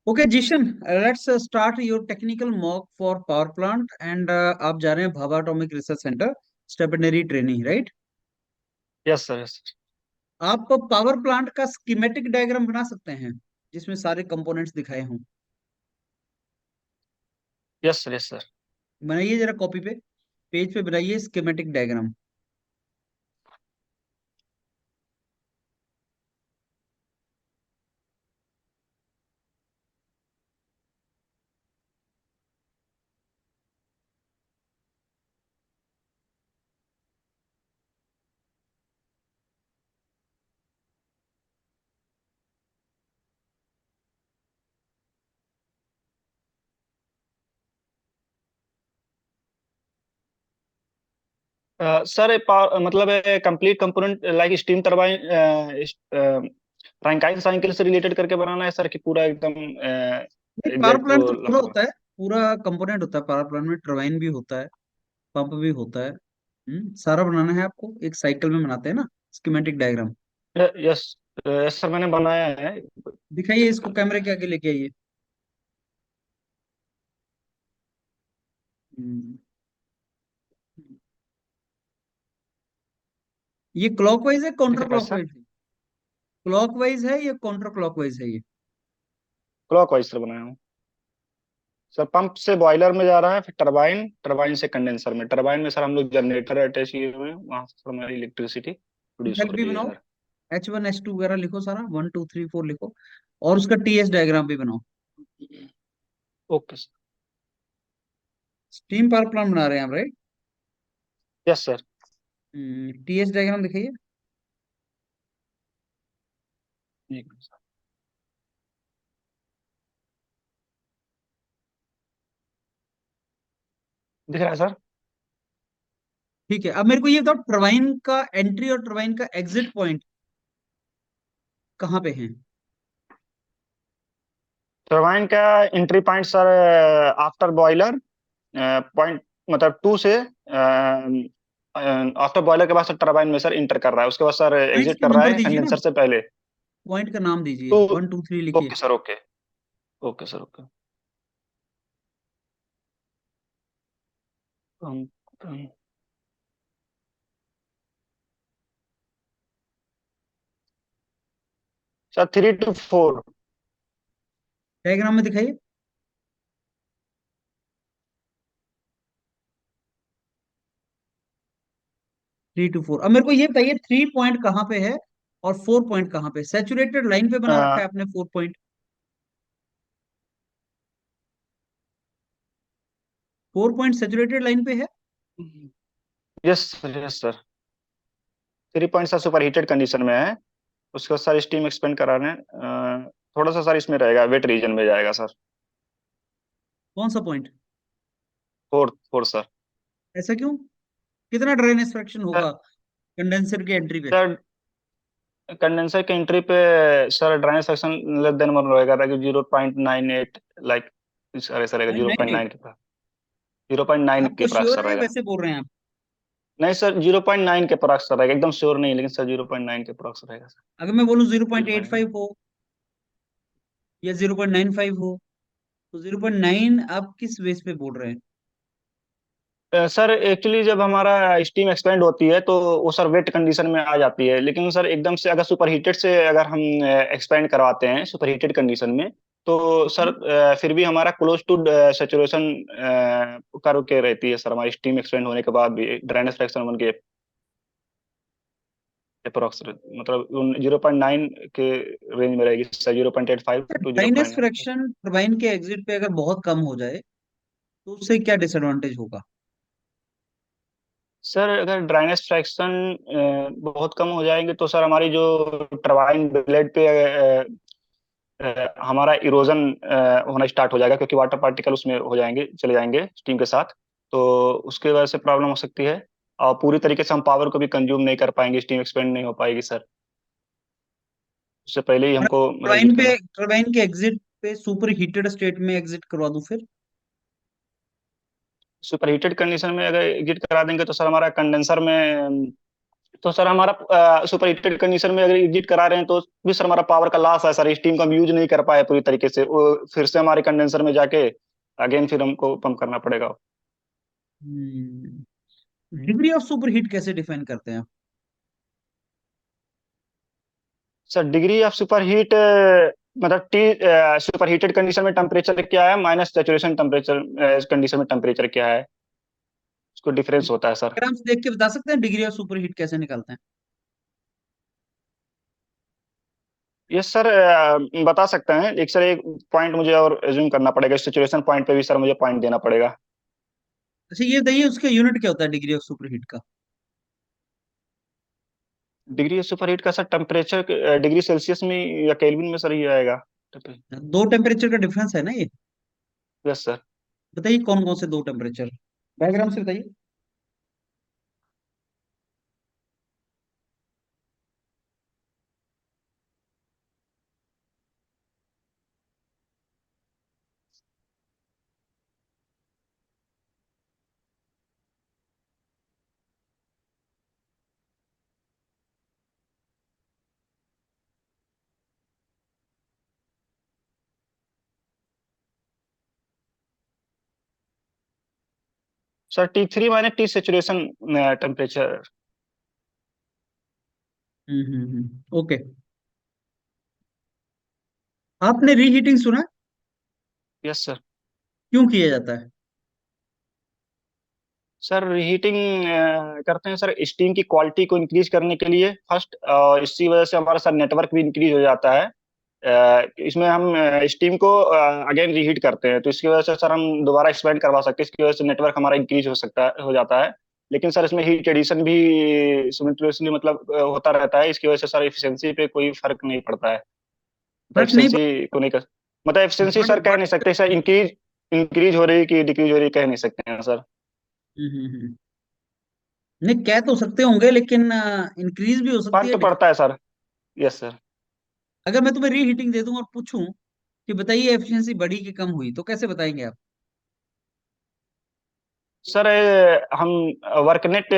Okay Zeeshan, let's start your technical mock for power plant and आप जा रहे हैं Bhabha atomic research centre stipendiary training, right? Yes sir, yes. आप power plant का schematic diagram बना सकते हैं जिसमें सारे कंपोनेंट्स दिखाए हों। यस सर, यस सर। बनाइए जरा कॉपी पे, पेज पे बनाइए स्कीमेटिक डायग्राम। सर मतलब complete component like steam turbine Rankine cycle से रिलेटेड करके बनाना है सर, कि पूरा एकदम पावर एग्जैक्ट प्लांट वो तो पूरा लगवाना होता है, पूरा कंपोनेंट होता है पावर प्लांट में। टरबाइन भी होता है, पंप भी होता है। सारा बनाना है आपको, एक साइकिल में बनाते हैं ना स्कीमेटिक डायग्राम। है? यस। यस सर, मैंने बनाया है। दिखाइए इसको, कैमरे के आगे लेके आइए। हम्म, ये क्लॉकवाइज है दिख काउंटर रहा है सर? क्लॉकवाइज है? क्लॉकवाइज है या काउंटर क्लॉकवाइज है ये? क्लॉक वाइज सर बनाया हूँ। सर पंप से बॉयलर में जा रहा है, फिर टरबाइन, टरबाइन से कंडेंसर में, टरबाइन में सर हम लोग जनरेटर अटैच किए हुए हैं, वहां से सर हमारी इलेक्ट्रिसिटी प्रोड्यूस हो इफेक्ट भी रही है बनाओ, सर। H1 H2 वगैरह लिखो, सारा 1 2 3 4 लिखो। और उसका TS डायग्राम भी बनाओ। Okay sir. Steam power plant बना रहे हैं आप, right? Yes sir. TS diagram दिखाइए। एक मिनट सर। दिख रहा है सर? ठीक है, अब मेरे को ये बताओ, टरबाइन का एंट्री और टरबाइन का एग्जिट पॉइंट कहाँ पे है? टरबाइन का entry point sir after boiler point, मतलब टू से आफ्टर बॉयलर के बाद सर टरबाइन में सर इंटर कर रहा है, उसके बाद सर पॉइंट्स एग्जिट के कर रहा नंबर है दीजिए ना, कंडेंसर से पहले। पॉइंट का नाम दीजिए, तो 1 2 3 लिखिए। Okay sir, okay. Okay sir, okay. हम- हम- सर 3 to 4। डायग्राम में दिखाइए। 3 to 4। अब मेरे को ये बताइए, 3 पॉइंट कहाँ पे है और 4 पॉइंट कहाँ पे? सैचुरेटेड लाइन पे बना रखा है आपने 4 पॉइंट। 4 पॉइंट सैचुरेटेड लाइन पे है। यस सर, यस sir. 3 point sir super heated condition में है, उसके बाद सर स्टीम एक्सपेंड करा रहे हैं। थोड़ा सा सर इसमें रहेगा, वेट रीजन में जाएगा सर। कौन सा पॉइंट? Fourth, fourth sir. ऐसा क्यों? कितना ड्रेनेज फ्रैक्शन सर होगा कंडेंसर के एंट्री पे? सर कंडेंसर के एंट्री पे सर ड्राइनेज सेक्शन लेस देन 1 रहेगा, ताकि 0.98, लाइक सर ऐसा रहेगा, जीरो पॉइंट 0.98? नाइन के पास। 0.9 आपको के पास श्योर सर है रहेगा। वैसे बोल रहे हैं आप? नहीं सर, 0.9 के पास सर रहेगा, एकदम श्योर नहीं, लेकिन सर 0.9 के पास रहेगा सर। अगर मैं बोलूं zero point zero eight point five हो या 0.95 हो, तो 0.9 आप किस बेस पे बोल रहे हैं? सर एक्चुअली जब हमारा स्टीम एक्सपेंड होती है तो वो सर वेट कंडीशन में आ जाती है, लेकिन सर एकदम से अगर सुपर हीटेड से अगर हम एक्सपेंड करवाते हैं सुपर हीटेड कंडीशन में, तो सर फिर भी हमारा क्लोज टू सेचुरेशन कर्व के रहती है सर, हमारी स्टीम एक्सपेंड होने के बाद भी ड्राइनेज फ्रैक्शन वन के अप्रोक्स, मतलब 0.9 के रेंज में रहेगी सर, 0.85 to 0.9। ड्राइनेज फ्रैक्शन टरबाइन के एग्जिट पे अगर बहुत कम हो जाए तो उससे क्या डिसएडवांटेज होगा? सर अगर ड्राइनेज फ्रैक्शन बहुत कम हो जाएंगे तो सर हमारी जो टरबाइन ब्लेड पे हमारा इरोजन होना स्टार्ट हो जाएगा, क्योंकि वाटर पार्टिकल उसमें हो जाएंगे, चले जाएंगे स्टीम के साथ। तो उसके वजह से प्रॉब्लम हो सकती है, और पूरी तरीके से हम पावर को भी कंज्यूम नहीं कर पाएंगे, स्टीम एक्सपेंड नहीं हो पाएगी सर। उससे पहले ही हमको मतलब एग्जिट करना। टरबाइन के एग्जिट पे सुपर हीटेड स्टेट में एग्जिट करवा दूं फिर? सुपर हीटेड कंडीशन में अगर एग्जिट करा देंगे तो सर हमारा कंडेंसर में तो सर हमारा सुपर हीटेड कंडीशन में अगर एग्जिट करा रहे हैं तो भी सर हमारा पावर का लॉस है सर, स्टीम को हम यूज नहीं कर पाए पूरी तरीके से, वो फिर से हमारे कंडेंसर में जाके अगेन फिर हमको पंप करना पड़ेगा। डिग्री ऑफ सुपर हीट कैसे डिफाइन करते हैं आप? Sir degree of super heat मतलब टी सुपर हीटेड कंडीशन में टेम्परेचर क्या है माइनस सेचुरेशन टेम्परेचर कंडीशन में टेम्परेचर क्या है, उसको डिफरेंस होता है सर। डायग्राम से देख के बता सकते हैं डिग्री ऑफ सुपर हीट कैसे निकालते हैं? यस सर, बता सकते हैं। एक सर एक पॉइंट मुझे और एज्यूम करना पड़ेगा, सिचुएशन पॉइंट पे भी सर मुझे पॉइंट देना पड़ेगा। अच्छा ये बताइए उसका यूनिट क्या होता है डिग्री ऑफ सुपर हीट का? डिग्री सुपर हीट का सर टेम्परेचर डिग्री सेल्सियस में या केल्विन में सर ये आएगा। दो टेम्परेचर का डिफरेंस है ना ये? Yes sir. बताइए कौन कौन से दो टेम्परेचर, डायग्राम से बताइए। Sir T3 minus T saturation temperature. Okay. आपने रीहीटिंग सुना है? Yes sir. क्यों किया जाता है? सर हीटिंग करते हैं सर स्टीम की क्वालिटी को इंक्रीज करने के लिए फर्स्ट, इसी वजह से हमारा सर नेटवर्क भी इंक्रीज हो जाता है। इसमें हम स्टीम को अगेन रीहीट करते हैं तो इसकी वजह से सर हम दोबारा एक्सपेंड करवा सकते हैं, इसकी वजह से नेटवर्क हमारा इंक्रीज हो सकता है, हो जाता है। लेकिन सर इसमें हीट एडिशन भी सिमिल्टेनियसली मतलब होता रहता है, इसकी वजह से सर एफिशिएंसी पे कोई फर्क नहीं पड़ता है। मतलब फर्क नहीं एफिशिएंसी को नहीं कर, मतलब एफिशिएंसी बट सर कह नहीं सकते सर, इंक्रीज इंक्रीज हो रही है कि डिक्रीज हो रही है कह नहीं सकते हैं सर। नहीं कह तो सकते होंगे लेकिन इंक्रीज भी हो सकती फर्क है तो पड़ता है सर। यस सर। अगर मैं तुम्हें रीहीटिंग दे दूं और पूछूं कि बताइए एफिशिएंसी बढ़ी कि कम हुई तो कैसे बताएंगे आप? सर हम वर्कनेट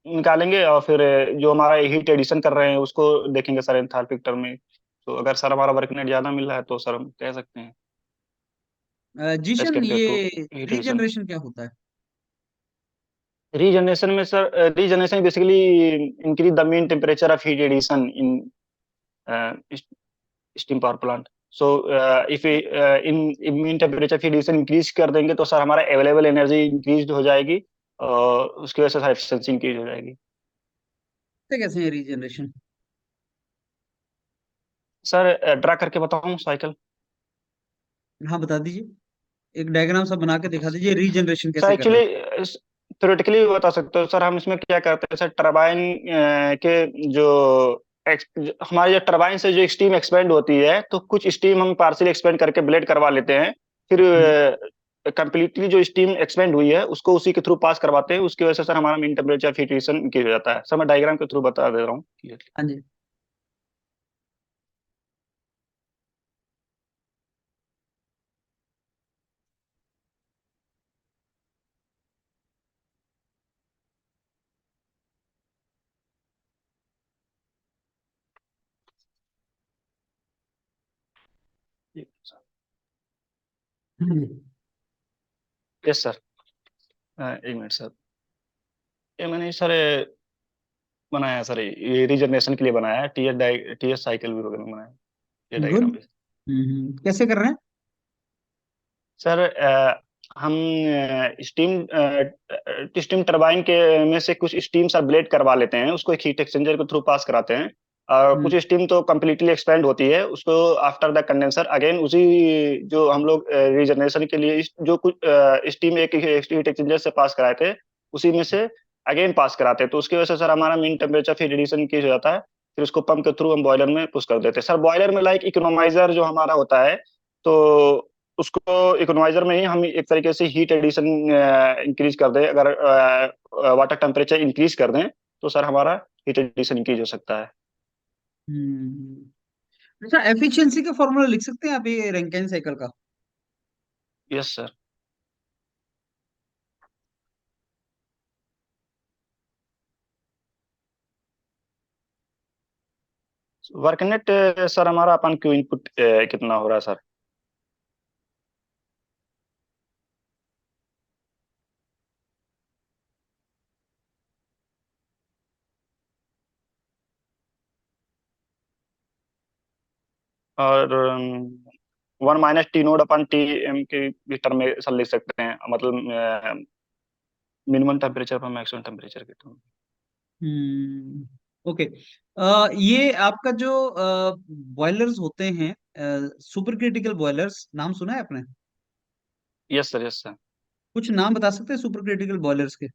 निकालेंगे और फिर जो हमारा हीट एडिशन कर रहे हैं उसको देखेंगे सर एंथैल्पिक टर्म में। तो अगर सर हमारा वर्कनेट ज्यादा मिल रहा है तो सर हम कह सकते हैं एज जीशन कम्पेयर टू ये हीट एडिशन। रीजनरेशन क्या होता है? रीजनरेशन में sir regeneration basically increase the mean temperature of heat addition in steam power plant. So if in mean temperature of addition increase कर देंगे तो सर हमारा अवेलेबल एनर्जी इंक्रीज हो जाएगी और उसकी वजह से सर एफिशिएंसी इंक्रीज हो जाएगी। कैसे है रीजनरेशन? सर ड्रा करके बताऊं साइकिल। हाँ बता दीजिए, एक डायग्राम सा बना के दिखा दीजिए रीजनरेशन सर कैसे कर रहे एक्चुअली थ्योरेटिकली बता सकते हो सर, हम इसमें क्या करते हैं सर, टरबाइन के जो हमारे जो टरबाइन से जो स्टीम एक्सपेंड होती है तो कुछ स्टीम हम पार्शियली एक्सपेंड करके ब्लेड करवा लेते हैं, फिर हो। कंप्लीटली जो स्टीम एक्सपेंड हुई है उसको उसी के थ्रू पास करवाते हैं, उसकी वजह से सर हमारा मीन टेम्परेचर फिटिशन इंक्रीज हो जाता है। सर मैं डायग्राम के थ्रू बता दे रहा हूँ। हाँ जी। Yes sir. एक मिनट सर, ये मैंने सर बनाया है सर, ये रीजनरेशन के लिए बनाया है, टीएस साइकिल भी वगैरह में बनाया है ये गुड। डायग्राम भी। कैसे कर रहे हैं? सर हम स्टीम स्टीम टरबाइन के में से कुछ स्टीम सर ब्लेड करवा लेते हैं, उसको एक हीट एक्सचेंजर के थ्रू पास कराते हैं। कुछ हम्म, स्टीम तो कम्प्लीटली एक्सपेंड होती है, उसको आफ्टर द कंडेंसर अगेन उसी जो हम लोग रीजनरेशन के लिए जो कुछ स्टीम एक हीट एक्सचेंजर से पास कराए थे उसी में से अगेन पास कराते हैं, तो उसकी वजह से सर हमारा मीन टेम्परेचर फिर एडिशन इंक्रीज हो जाता है। फिर उसको पंप के थ्रू हम बॉयलर में पुश कर देते हैं सर, बॉयलर में लाइक इकोनोमाइजर जो हमारा होता है, तो उसको इकोनॉइजर में ही हम एक तरीके से हीट एडिशन इंक्रीज कर दें, अगर वाटर टेम्परेचर इंक्रीज कर दें तो सर हमारा हीट एडिशन इंक्रीज हो सकता है। हम्म। अच्छा एफिशिएंसी का फॉर्मूला लिख सकते हैं आप ये रैंकिन साइकिल का? Yes sir. वर्कनेट सर हमारा अपन क्यू इनपुट कितना हो रहा है सर? और 1 - टी नोड अपन टी एम के टर्म में सर लिख सकते हैं, मतलब मिनिमम टेम्परेचर पर मैक्सिमम टेम्परेचर के टर्म। ओके। ये आपका जो बॉयलर्स होते हैं, सुपर क्रिटिकल बॉयलर्स, नाम सुना है आपने? यस सर, यस सर। कुछ नाम बता सकते हैं सुपर क्रिटिकल बॉयलर्स के?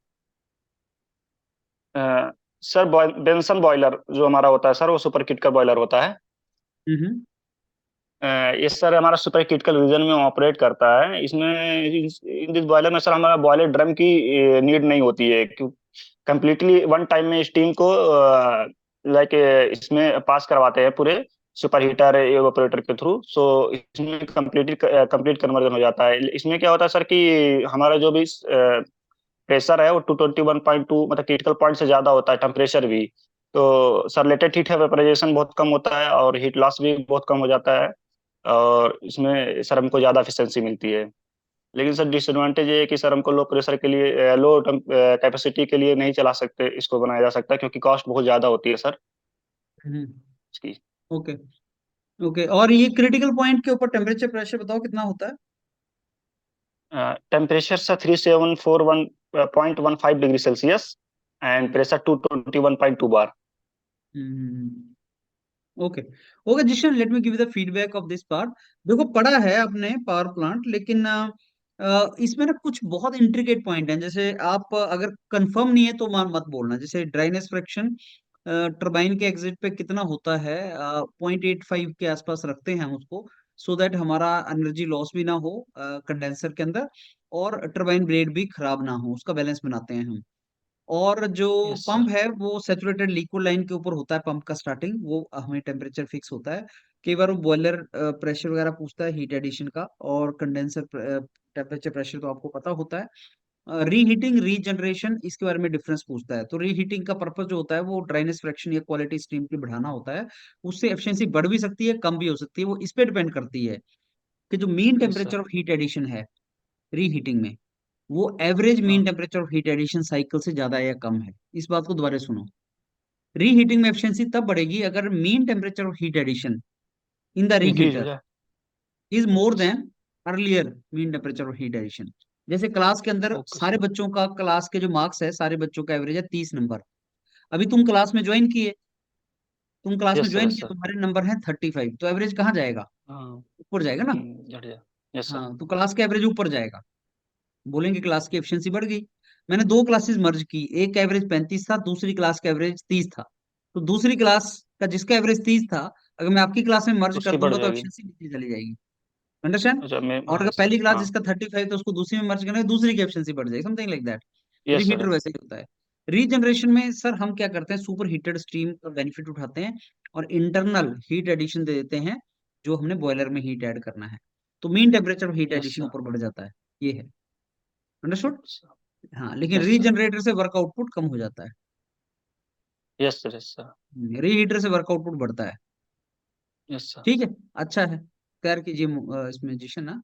सर बेंसन बॉयलर जो हमारा होता है सर, वो सुपर किट का बॉयलर होता है। हम्म। ये सर हमारा सुपर क्रिटिकल रीजन में ऑपरेट करता है। इसमें इन दिस बॉयलर में सर हमारा बॉयलर ड्रम की नीड नहीं होती है, क्यों कंप्लीटली वन टाइम में स्टीम को लाइक इसमें पास करवाते हैं पूरे सुपर हीटर एवापोरेटर के थ्रू। सो इसमें कंप्लीट कन्वर्जन हो जाता है। इसमें क्या होता है सर कि हमारा जो भी प्रेशर है वो 221.2 मतलब क्रिटिकल पॉइंट से ज्यादा होता है, टेम्परेचर भी। तो सर लेटेट हीट वेपराइजेशन बहुत कम होता है और हीट लॉस भी बहुत कम हो जाता है। और इसमें सर हमको ज़्यादा एफिशिएंसी मिलती है। लेकिन सर डिसएडवांटेज ये है कि सर हमको लो प्रेशर के लिए, लो कैपेसिटी के लिए नहीं चला सकते, इसको बनाया जा सकता है क्योंकि कॉस्ट बहुत ज़्यादा होती है सर हम्म। इसकी। ओके। ओके, और ये क्रिटिकल पॉइंट के ऊपर टेम्परेचर प्रेशर बताओ कितना होता है? Temperature sir 3741.15 degree Celsius and pressure 221.2 bar. Hmm. Okay. Okay Zeeshan, let me give the feedback of this part. देखो, पढ़ा है आपने पावर प्लांट, लेकिन इसमें ना कुछ बहुत इंट्रिकेट पॉइंट हैं। जैसे आप अगर कंफर्म नहीं है तो मान मत बोलना। जैसे ड्राइनेस फ्रैक्शन टरबाइन के एग्जिट पे कितना होता है, 0.85 के आसपास रखते हैं हम उसको, सो दैट हमारा एनर्जी लॉस भी ना हो कंडेंसर के अंदर, और टरबाइन ब्लेड भी खराब ना हो, उसका बैलेंस बनाते हैं हम। और जो यस पंप सर। है वो सेचुरेटेड लिक्विड लाइन के ऊपर होता है, पंप का स्टार्टिंग वो हमें टेम्परेचर फिक्स होता है। कई बार वो बॉयलर प्रेशर वगैरह पूछता है हीट एडिशन का, और कंडेंसर टेम्परेचर प्रेशर तो आपको पता होता है। रीहीटिंग रीजनरेशन इसके बारे में डिफरेंस पूछता है। तो रीहीटिंग का पर्पस जो होता है वो ड्राइनेस फ्रैक्शन या क्वालिटी स्ट्रीम की बढ़ाना होता है। उससे एफिशिएंसी बढ़ भी सकती है, कम भी हो सकती है, वो इस पे डिपेंड करती है कि जो mean yes temperature sir. Of heat addition है रीहीटिंग में, वो एवरेज मीन हाँ। Temperature of heat addition cycle से ज्यादा है या कम है। इस बात को दोबारा सुनो। रीहीटिंग में एफिशिएंसी तब बढ़ेगी अगर mean temperature of heat addition in the increase हो रीहीटर जाए। Is more than earlier mean temperature of heat addition. जैसे क्लास के अंदर ओके सारे सर। बच्चों का, क्लास के जो मार्क्स है सारे बच्चों का एवरेज है 30 नंबर। अभी तुम क्लास में ज्वाइन किए, तुम क्लास में यस सर, ज्वाइन यस किए, सर। तुम्हारे नंबर हैं 35, तो एवरेज कहाँ जाएगा? हाँ। ऊपर जाएगा ना। झट जाए। Yes sir. हाँ, तो क्लास का एवरेज ऊपर जाएगा। बोलेंगे क्लास की एफिशिएंसी बढ़ गई। मैंने दो क्लासेस मर्ज की, एक का एवरेज 35 था, दूसरी क्लास का एवरेज 30 था। तो दूसरी क्लास का जिसका एवरेज 30 था, अगर मैं आपकी क्लास में मर्ज कर उसकी बढ़ दूंगा तो जाएगी। एफिशिएंसी नीचे चली जाएगी। अंडरस्टैंड? अच्छा मैं, और हाँ अगर सर, पहली क्लास हाँ। जिसका 35 था उसको दूसरी में मर्ज करेंगे, दूसरी की एफिशिएंसी बढ़ जाएगी, something like that. Yes reheater sir. वैसे ही होता है। रीजनरेशन में सर हम क्या करते हैं, सुपर हीटेड स्टीम का बेनिफिट उठाते हैं और इंटरनल हीट एडिशन दे देते हैं, जो हमने बॉयलर में हीट ऐड करना है। तो mean temperature heat yes addition sir. ऊपर बढ़ जाता है। ये है। अंडरस्टूड? अच्छा। हाँ, लेकिन यस सर। रीजनरेटर से वर्क आउटपुट कम हो जाता है। यस सर, यस सर। रीहीटर से वर्क आउटपुट बढ़ता है। Yes sir. ठीक है। अच्छा है। तैयार कीजिए इसमें जिशन ना।